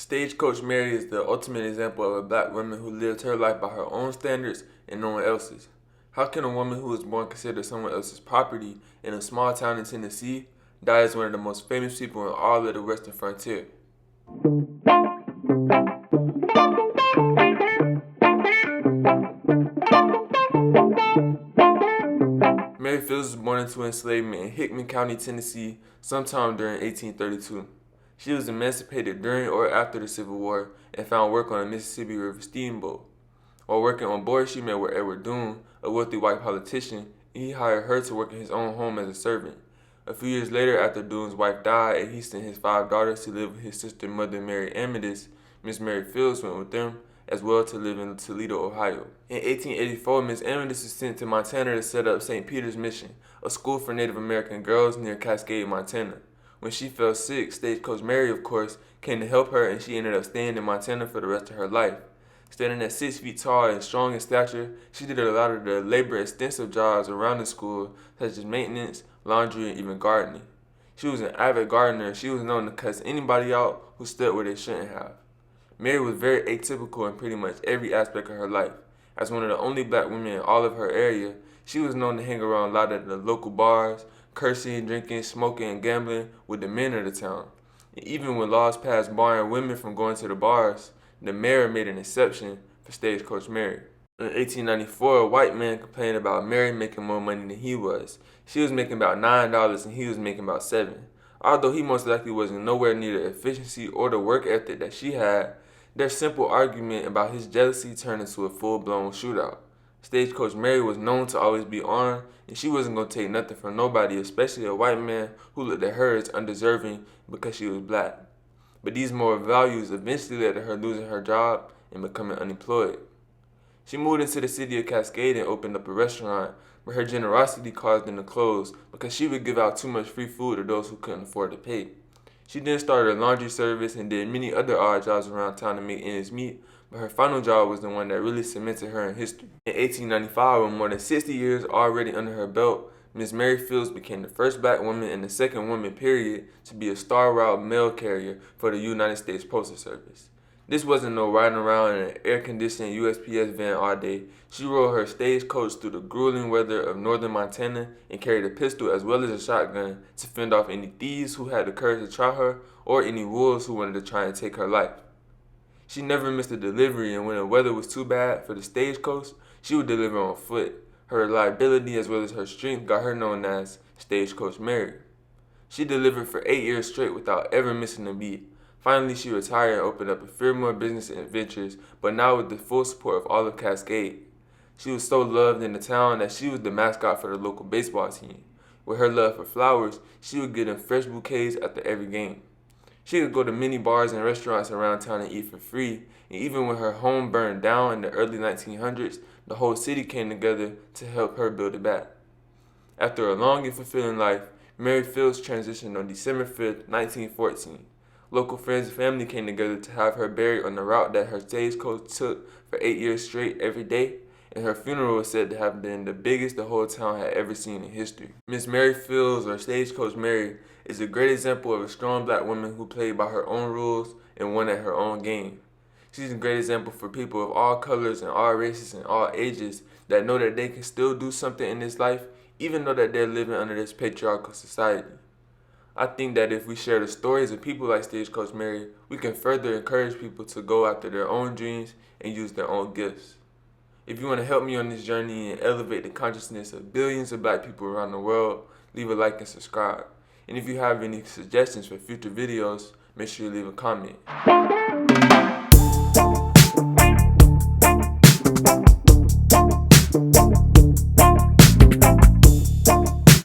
Stagecoach Mary is the ultimate example of a black woman who lived her life by her own standards and no one else's. How can a woman who was born considered someone else's property in a small town in Tennessee die as one of the most famous people in all of the Western frontier? Mary Fields was born into enslavement in Hickman County, Tennessee, sometime during 1832. She was emancipated during or after the Civil War and found work on a Mississippi River steamboat. While working on board, she met with Edward Doon, a wealthy white politician, and he hired her to work in his own home as a servant. A few years later, after Doon's wife died and he sent his 5 daughters to live with his sister Mother Mary Amethyst, Miss Mary Fields went with them as well to live in Toledo, Ohio. In 1884, Miss Amethyst was sent to Montana to set up St. Peter's Mission, a school for Native American girls near Cascade, Montana. When she fell sick, Stagecoach Mary, of course, came to help her, and she ended up staying in Montana for the rest of her life. Standing at 6 feet tall and strong in stature, she did a lot of the labor-extensive jobs around the school, such as maintenance, laundry, and even gardening. She was an avid gardener, and she was known to cuss anybody out who stood where they shouldn't have. Mary was very atypical in pretty much every aspect of her life. As one of the only black women in all of her area, she was known to hang around a lot of the local bars, cursing, drinking, smoking, and gambling with the men of the town. And even when laws passed barring women from going to the bars, the mayor made an exception for Stagecoach Mary. In 1894, a white man complained about Mary making more money than he was. She was making about $9 and he was making about $7. Although he most likely wasn't nowhere near the efficiency or the work ethic that she had, their simple argument about his jealousy turned into a full-blown shootout. Stagecoach Mary was known to always be armed, and she wasn't going to take nothing from nobody, especially a white man who looked at her as undeserving because she was black. But these moral values eventually led to her losing her job and becoming unemployed. She moved into the city of Cascade and opened up a restaurant, but her generosity caused them to close because she would give out too much free food to those who couldn't afford to pay. She then started a laundry service and did many other odd jobs around town to make ends meet, but her final job was the one that really cemented her in history. In 1895, with more than 60 years already under her belt, Miss Mary Fields became the first black woman and the second woman, period, to be a Star Route mail carrier for the United States Postal Service. This wasn't no riding around in an air-conditioned USPS van all day. She rode her stagecoach through the grueling weather of northern Montana and carried a pistol as well as a shotgun to fend off any thieves who had the courage to try her or any wolves who wanted to try and take her life. She never missed a delivery, and when the weather was too bad for the stagecoach, she would deliver on foot. Her reliability as well as her strength got her known as Stagecoach Mary. She delivered for 8 years straight without ever missing a beat. Finally, she retired and opened up a few more business adventures, but now with the full support of all of Cascade. She was so loved in the town that she was the mascot for the local baseball team. With her love for flowers, she would give them fresh bouquets after every game. She could go to many bars and restaurants around town and eat for free, and even when her home burned down in the early 1900s, the whole city came together to help her build it back. After a long and fulfilling life, Mary Fields transitioned on December 5, 1914. Local friends and family came together to have her buried on the route that her stagecoach took for 8 years straight every day, and her funeral was said to have been the biggest the whole town had ever seen in history. Miss Mary Fields, or Stagecoach Mary, is a great example of a strong black woman who played by her own rules and won at her own game. She's a great example for people of all colors and all races and all ages that know that they can still do something in this life even though that they're living under this patriarchal society. I think that if we share the stories of people like Stagecoach Mary, we can further encourage people to go after their own dreams and use their own gifts. If you want to help me on this journey and elevate the consciousness of billions of black people around the world, leave a like and subscribe. And if you have any suggestions for future videos, make sure you leave a comment.